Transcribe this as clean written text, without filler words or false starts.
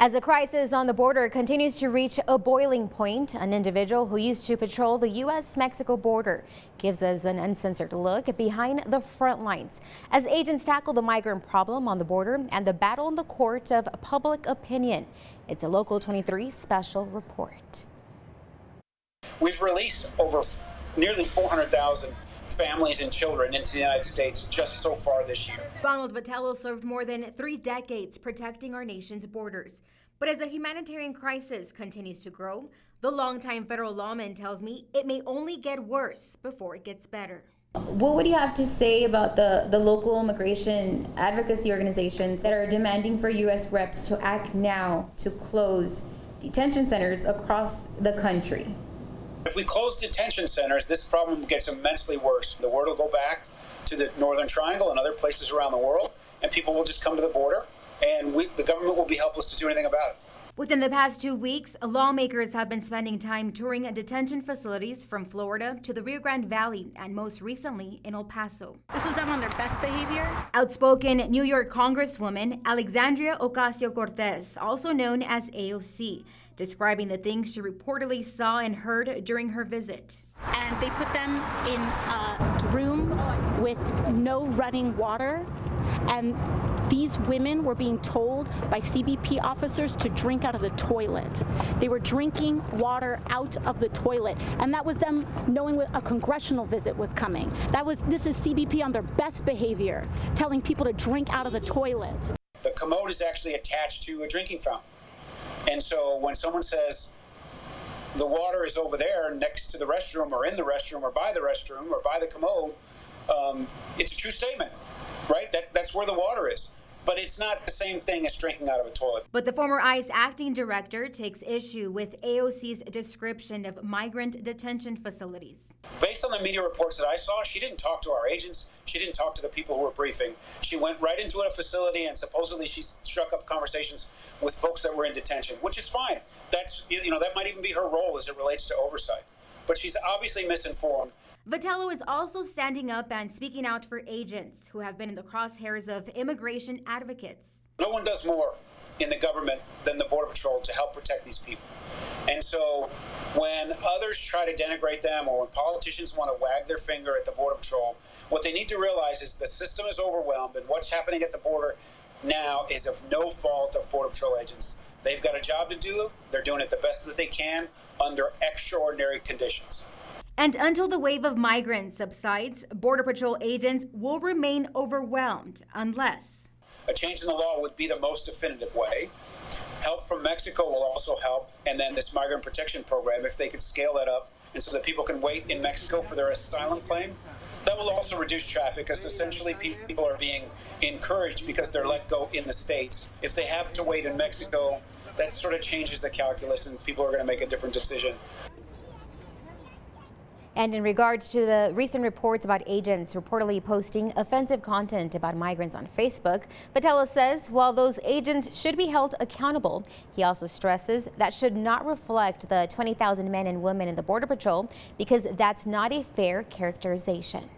As the crisis on the border continues to reach a boiling point, an individual who used to patrol the U.S.-Mexico border gives us an uncensored look behind the front lines as agents tackle the migrant problem on the border and the battle in the court of public opinion. It's a Local 23 special report. We've released over nearly 400,000 families and children into the United States just so far this year. Ronald Vitello served more than 3 decades protecting our nation's borders. But as the humanitarian crisis continues to grow, the longtime federal lawman tells me it may only get worse before it gets better. What would you have to say about the local immigration advocacy organizations that are demanding for U.S. reps to act now to close detention centers across the country? If we close detention centers, this problem gets immensely worse. The word will go back to the Northern Triangle and other places around the world, and people will just come to the border, and the government will be helpless to do anything about it. Within the past 2 weeks, lawmakers have been spending time touring detention facilities from Florida to the Rio Grande Valley and most recently in El Paso. This was them on their best behavior. Outspoken New York Congresswoman Alexandria Ocasio-Cortez, also known as AOC, describing the things she reportedly saw and heard during her visit. And they put them in a room with no running water, and these women were being told by CBP officers to drink out of the toilet. They were drinking water out of the toilet, and that was them knowing a congressional visit was coming. This is CBP on their best behavior, telling people to drink out of the toilet. The commode is actually attached to a drinking fountain. And so when someone says the water is over there next to the restroom or in the restroom or by the commode, it's a true statement, right? That's where the water is. But it's not the same thing as drinking out of a toilet. But the former ICE acting director takes issue with AOC's description of migrant detention facilities. Based on the media reports that I saw, she didn't talk to our agents. She didn't talk to the people who were briefing. She went right into a facility and supposedly she struck up conversations with folks that were in detention, which is fine. That might even be her role as it relates to oversight. But she's obviously misinformed. Vitello is also standing up and speaking out for agents who have been in the crosshairs of immigration advocates. No one does more in the government than the Border Patrol to help protect these people. And so when others try to denigrate them or when politicians want to wag their finger at the Border Patrol, what they need to realize is the system is overwhelmed and what's happening at the border now is of no fault of Border Patrol agents. They've got a job to do. They're doing it the best that they can under extraordinary conditions. And until the wave of migrants subsides, Border Patrol agents will remain overwhelmed unless a change in the law would be the most definitive way. Help from Mexico will also help. And then this migrant protection program, if they could scale that up and so that people can wait in Mexico for their asylum claim, that will also reduce traffic because essentially people are being encouraged because they're let go in the States. If they have to wait in Mexico, that sort of changes the calculus and people are going to make a different decision. And in regards to the recent reports about agents reportedly posting offensive content about migrants on Facebook, Vitello says while those agents should be held accountable, he also stresses that should not reflect the 20,000 men and women in the Border Patrol because that's not a fair characterization.